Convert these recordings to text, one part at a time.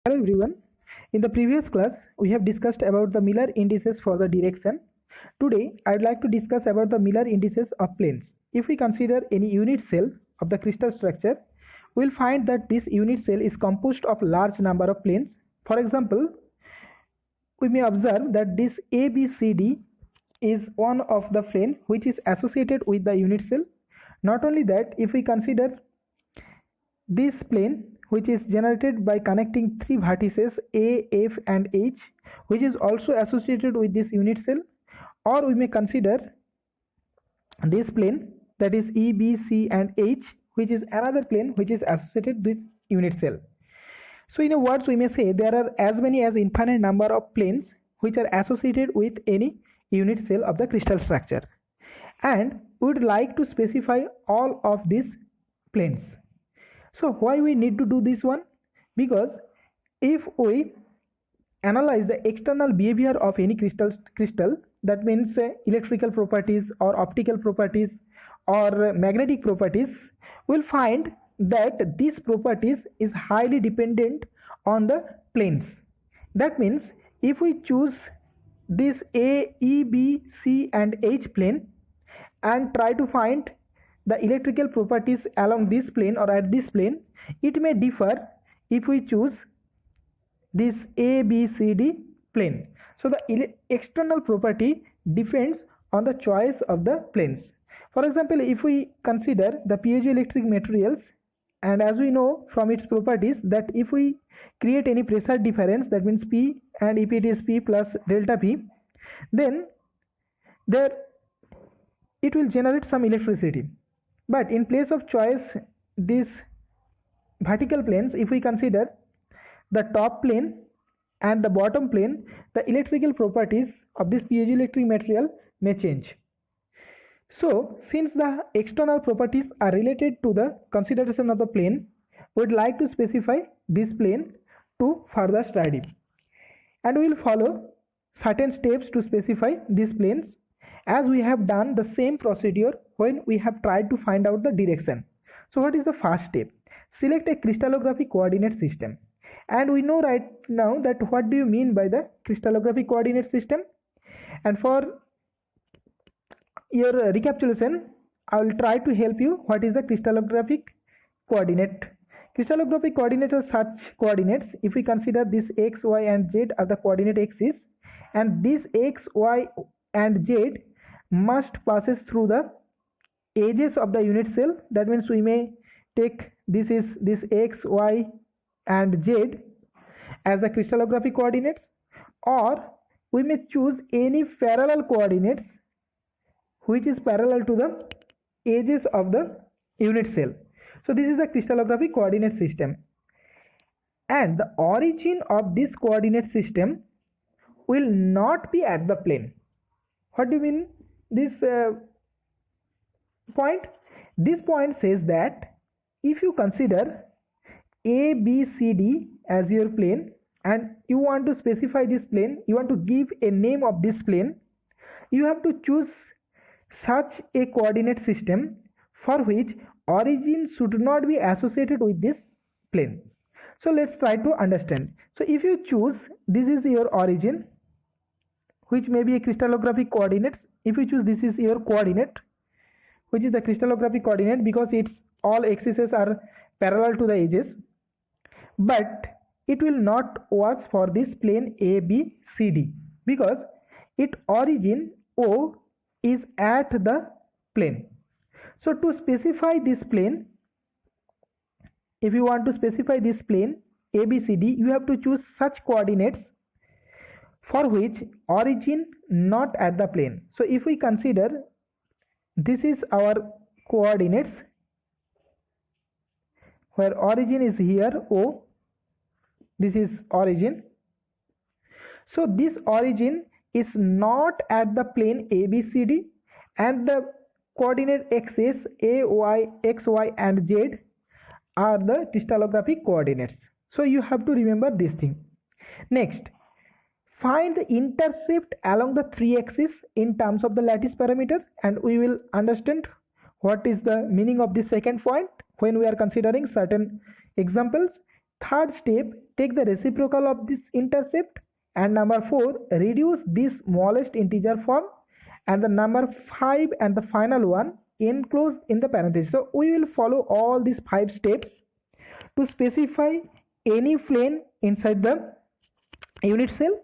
Hello everyone. In the previous class, we have discussed about the Miller indices for the direction. Today, I'd like to discuss about the Miller indices of planes. If we consider any unit cell of the crystal structure, we'll find that this unit cell is composed of large number of planes. For example, we may observe that this ABCD is one of the plane which is associated with the unit cell. Not only that, if we consider this plane which is generated by connecting three vertices A, F and H, which is also associated with this unit cell, or we may consider this plane, that is E, B, C and H, which is another plane which is associated with this unit cell. So in a words, we may say there are as many as infinite number of planes which are associated with any unit cell of the crystal structure, and we would like to specify all of these planes. So why we need to do this one? Because if we analyze the external behavior of any crystal, that means electrical properties or optical properties or magnetic properties, we'll find that these properties is highly dependent on the planes. That means if we choose this A, E, B, C and H plane and try to find the electrical properties along this plane or at this plane, it may differ if we choose this ABCD plane. So the external property depends on the choice of the planes. For example, if we consider the piezoelectric materials, and as we know from its properties that if we create any pressure difference, that means P, and if it is P plus delta P, then there it will generate some electricity. But in place of choice these vertical planes, if we consider the top plane and the bottom plane, the electrical properties of this piezoelectric material may change. So since the external properties are related to the consideration of the plane, we would like to specify this plane to further study, and we will follow certain steps to specify these planes, as we have done the same procedure when we have tried to find out the direction. So what is the first step? Select a crystallographic coordinate system. And we know right now that what do you mean by the crystallographic coordinate system. And for your recapitulation, I will try to help you what is the crystallographic coordinate. Crystallographic coordinates are such coordinates if we consider this x, y and z are the coordinate axes, and this x, y and z must passes through the edges of the unit cell. That means we may take this x, y and z as the crystallographic coordinates, or we may choose any parallel coordinates which is parallel to the edges of the unit cell. So this is the crystallographic coordinate system, and the origin of this coordinate system will not be at the plane. What do you mean this point? This point says that if you consider A, B, C, D as your plane, and you want to specify this plane, you want to give a name of this plane, you have to choose such a coordinate system for which origin should not be associated with this plane. So let's try to understand. So if you choose this is your origin, which may be a crystallographic coordinates, if you choose this is your coordinate, which is the crystallographic coordinate because its all axes are parallel to the edges, but it will not work for this plane ABCD because its origin O is at the plane. So to specify this plane, if you want to specify this plane ABCD, you have to choose such coordinates for which origin not at the plane. So if we consider this is our coordinates where origin is here O, this is origin. So this origin is not at the plane ABCD, and the coordinate axes A, Y, X, Y and Z are the crystallographic coordinates. So you have to remember this thing. Next, find the intercept along the three axes in terms of the lattice parameter, and we will understand what is the meaning of this second point when we are considering certain examples. Third step, take the reciprocal of this intercept. And number 4, reduce this smallest integer form. And the number 5 and the final one, enclosed in the parenthesis. So we will follow all these 5 steps to specify any plane inside the unit cell,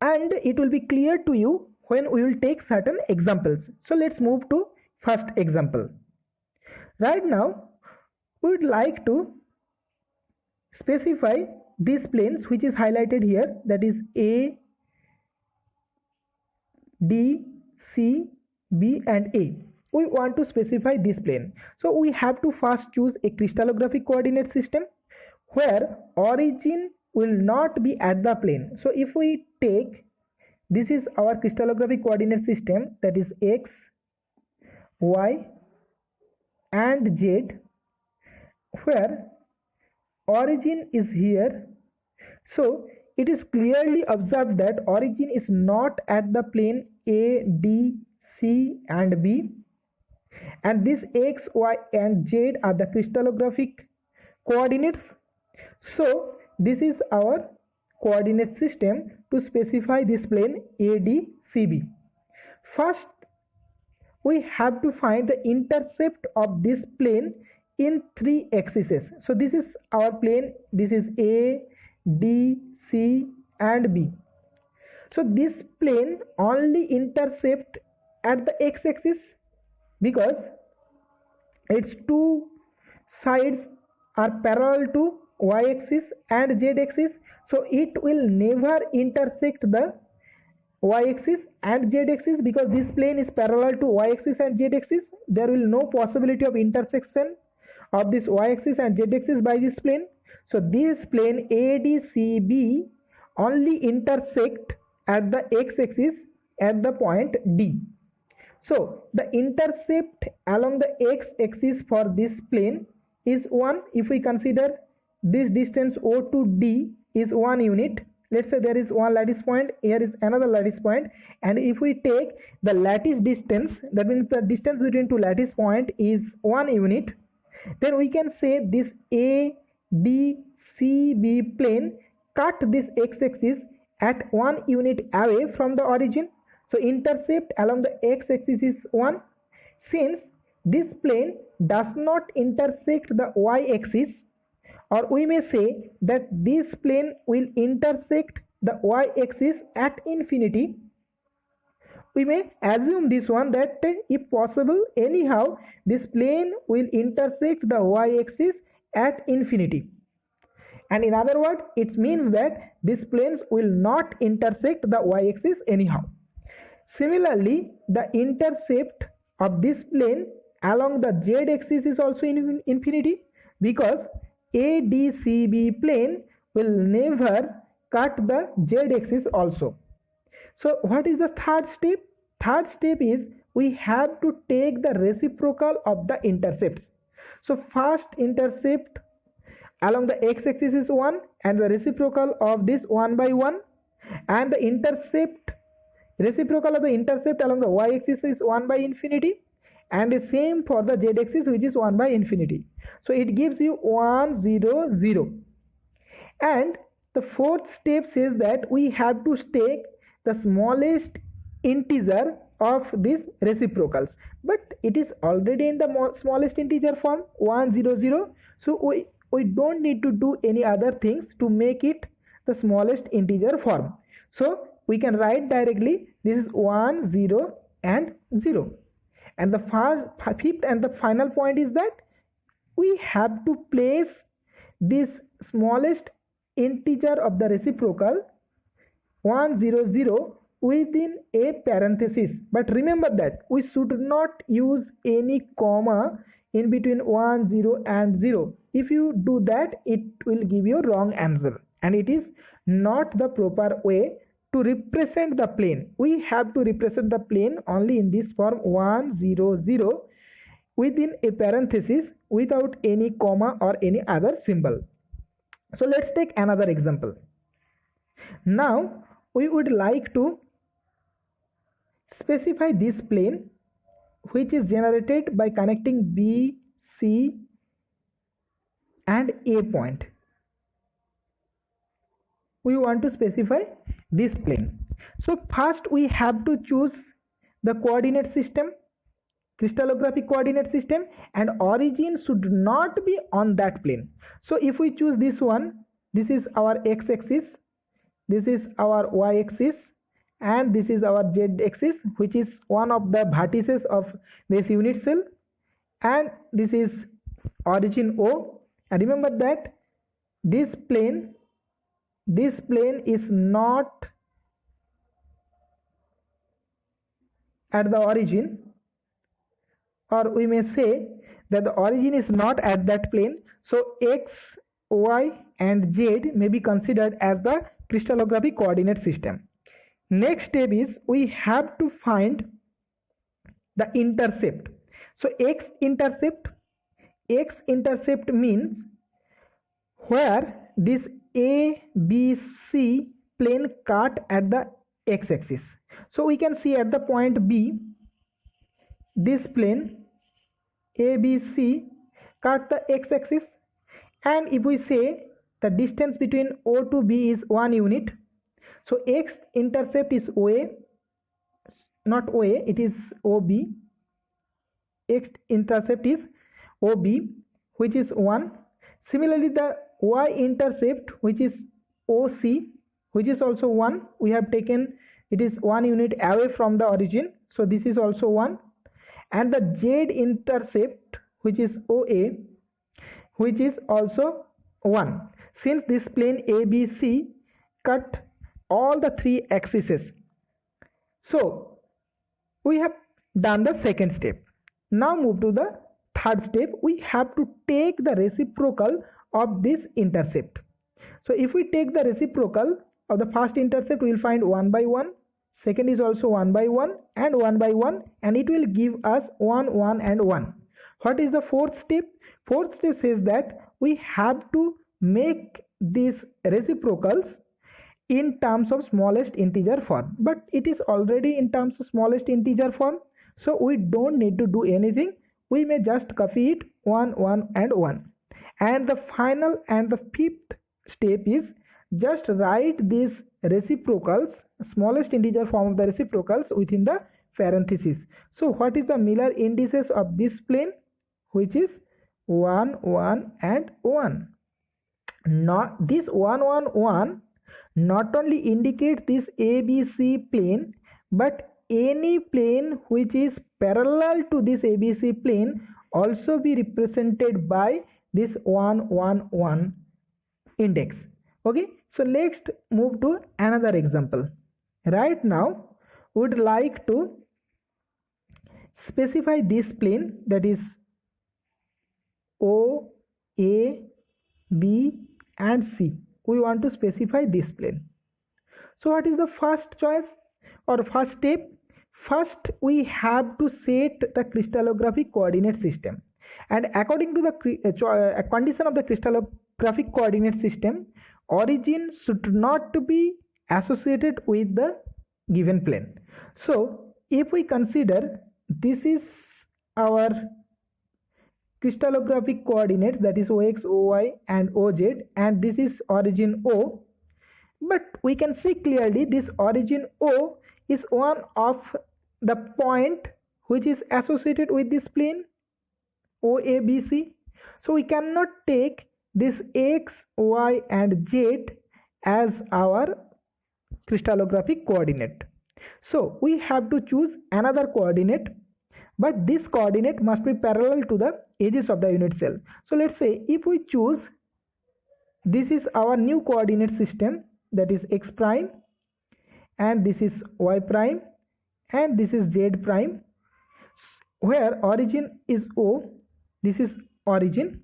and it will be clear to you when we will take certain examples. So let's move to first example. Right now we would like to specify these planes which is highlighted here, that is A, D, C, B and A. We want to specify this plane. So we have to first choose a crystallographic coordinate system where origin will not be at the plane. So if we take, this is our crystallographic coordinate system, that is X, Y and Z, where origin is here. So it is clearly observed that origin is not at the plane A, D, C and B, and this X, Y and Z are the crystallographic coordinates. So this is our coordinate system to specify this plane ADCB. First we have to find the intercept of this plane in 3 axes. So this is our plane, this is A, D, C and B. So this plane only intercept at the x-axis because its 2 sides are parallel to y-axis and z-axis. So it will never intersect the y-axis and z-axis because this plane is parallel to y-axis and z-axis. There will no possibility of intersection of this y-axis and z-axis by this plane. So this plane ADCB only intersect at the x-axis at the point D. So the intercept along the x-axis for this plane is 1. If we consider this distance O to D is 1 unit, let's say there is one lattice point, here is another lattice point, and if we take the lattice distance, that means the distance between 2 lattice point is 1 unit, then we can say this ADCB plane cut this x-axis at 1 unit away from the origin. So intercept along the x-axis is 1. Since this plane does not intersect the y-axis, or we may say that this plane will intersect the y-axis at infinity, we may assume this one, that if possible anyhow this plane will intersect the y-axis at infinity, and in other words it means that these planes will not intersect the y-axis anyhow. Similarly, the intercept of this plane along the z-axis is also in infinity because ADCB plane will never cut the z-axis also. So what is the third step? Third step is we have to take the reciprocal of the intercepts. So first intercept along the x-axis is 1 and the reciprocal of this 1 by 1, and the intercept reciprocal of the intercept along the y-axis is 1 by infinity, and the same for the z-axis which is 1 by infinity. So it gives you 1 0 0. And the fourth step says that we have to take the smallest integer of these reciprocals, but it is already in the smallest integer form 1 0 0. So we don't need to do any other things to make it the smallest integer form. So we can write directly this is 1 0 and 0. And the fifth and the final point is that we have to place this smallest integer of the reciprocal 1 0 0 within a parenthesis. But remember that we should not use any comma in between 1 0 and 0. If you do that, it will give you wrong answer, and it is not the proper way to represent the plane. We have to represent the plane only in this form 1 0 0 within a parenthesis without any comma or any other symbol. So let's take another example. Now we would like to specify this plane which is generated by connecting B, C and A point. we want to specify this plane. So first we have to choose the coordinate system, crystallographic coordinate system, and origin should not be on that plane. So if we choose this one, this is our x-axis, this is our y-axis, and this is our z-axis, which is one of the vertices of this unit cell, and this is origin O. And remember that this plane is not at the origin, or we may say that the origin is not at that plane. So x, y and z may be considered as the crystallographic coordinate system. Next step is we have to find the intercept. So x-intercept means where this ABC plane cut at the x-axis. So we can see at the point B, this plane ABC cut the x-axis, and if we say the distance between O to B is 1 unit, so x-intercept is OA, not OA, it is OB. X-intercept is OB, which is 1. Similarly, the y-intercept, which is OC, which is also 1, we have taken it is 1 unit away from the origin, so this is also 1. And the z-intercept, which is OA, which is also 1, since this plane ABC cut all the 3 axes. So we have done the second step. Now move to the third step. We have to take the reciprocal of this intercept. So if we take the reciprocal of the first intercept, we will find 1 by 1. Second is also 1 by 1 and 1 by 1, and it will give us 1, 1 and 1. What is the fourth step? Fourth step says that we have to make these reciprocals in terms of smallest integer form, but it is already in terms of smallest integer form, so we don't need to do anything. We may just copy it 1, 1 and 1. And the final and the fifth step is just write these reciprocals, smallest integer form of the reciprocals, within the parenthesis. So what is the Miller indices of this plane? Which is 1, 1 and 1. Not this 1, 1, 1 not only indicates this ABC plane, but any plane which is parallel to this ABC plane also be represented by this 1, 1, 1 index. Okay, so let's move to another example. Right now we would like to specify this plane, that is O, A, B and C. We want to specify this plane. So what is the first choice or first step? First we have to set the crystallographic coordinate system, and according to the condition of the crystallographic coordinate system, origin should not be associated with the given plane. So if we consider this is our crystallographic coordinates, that is OX, OY and OZ, and this is origin O, but we can see clearly this origin O is one of the point which is associated with this plane OABC. So we cannot take this X, Y and Z as our crystallographic coordinate. So we have to choose another coordinate, but this coordinate must be parallel to the edges of the unit cell. So let's say if we choose, this is our new coordinate system, that is X prime, and this is Y prime, and this is Z prime, where origin is O, this is origin.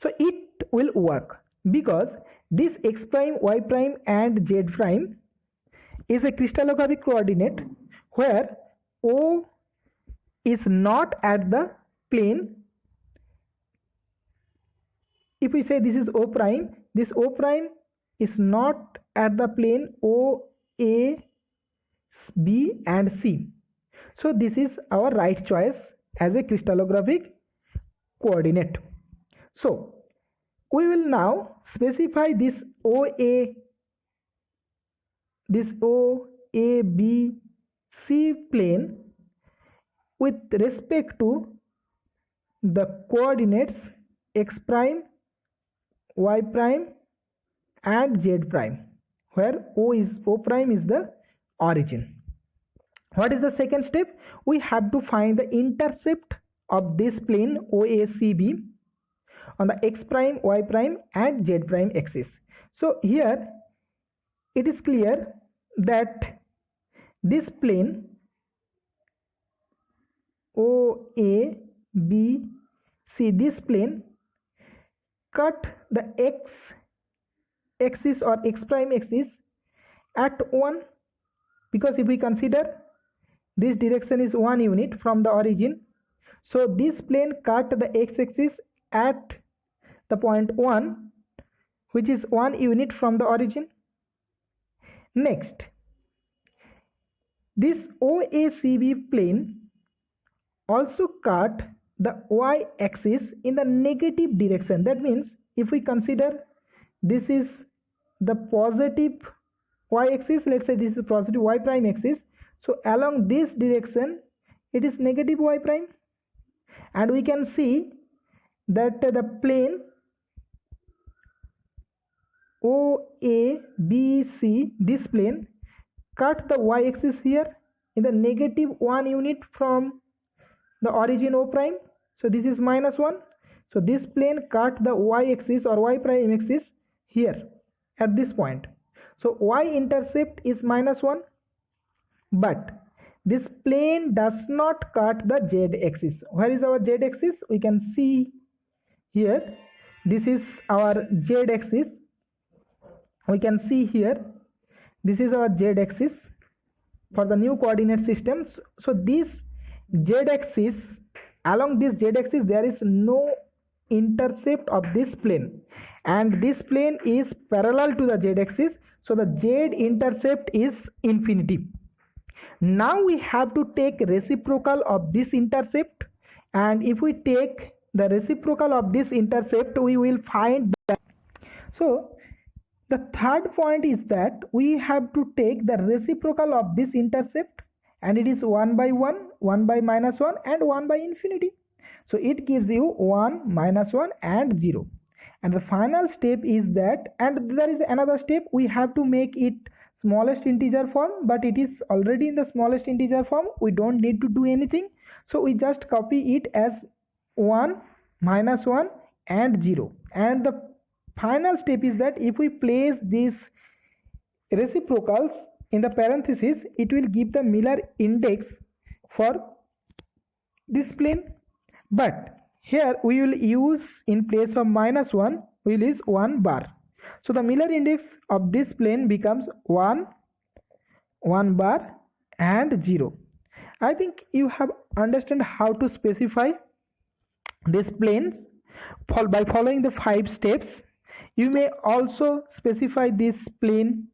So it will work because this X prime, Y prime and Z prime is a crystallographic coordinate where O is not at the plane. If we say this is O prime, this O prime is not at the plane O, A, B and C. So this is our right choice as a crystallographic coordinate. So we will now specify this OA, this OABC plane with respect to the coordinates x prime, y prime and z prime, where O prime is the origin. What is the second step? We have to find the intercept of this plane OACB on the x prime, y prime and z prime axis. So here it is clear that this plane OABC, this plane cut the x axis or x prime axis at 1, because if we consider this direction is 1 unit from the origin, so this plane cut the x axis at the point 1, which is 1 unit from the origin. Next, this OACB plane also cut the y axis in the negative direction. That means if we consider this is the positive y axis, let's say this is positive y prime axis, so along this direction it is negative y prime, and we can see that the plane OABC, this plane cut the y axis here in the negative 1 unit from the origin O prime, so this is -1. So this plane cut the y axis or y prime axis here at this point, so y intercept is -1, but this plane does not cut the z axis. Where is our z axis? We can see here, this is our z axis. We can see here, this is our z axis for the new coordinate system. So this z axis, along this z axis there is no intercept of this plane, and this plane is parallel to the z axis, so the z intercept is infinity. Now we have to take reciprocal of this intercept, and if we take the reciprocal of this intercept, we will find that. So the third point is that we have to take the reciprocal of this intercept, and it is 1 by 1, 1 by -1 and 1 by infinity. So it gives you 1, -1 and 0. And the final step is that, and there is another step, we have to make it smallest integer form, but it is already in the smallest integer form. We don't need to do anything, so we just copy it as 1, -1 and 0. And the final step is that if we place these reciprocals in the parenthesis, it will give the Miller index for this plane. But here we will use, in place of -1, we will use 1 bar. So the Miller index of this plane becomes 1, 1 bar and 0. I think you have understood how to specify these planes by following the 5 steps. You may also specify this plane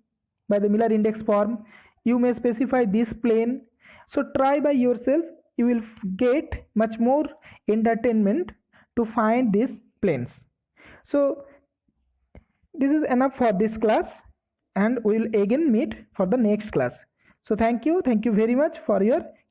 by the Miller index form. You may specify this plane. So try by yourself. You will get much more entertainment to find these planes. So this is enough for this class, and we will again meet for the next class. So thank you very much for your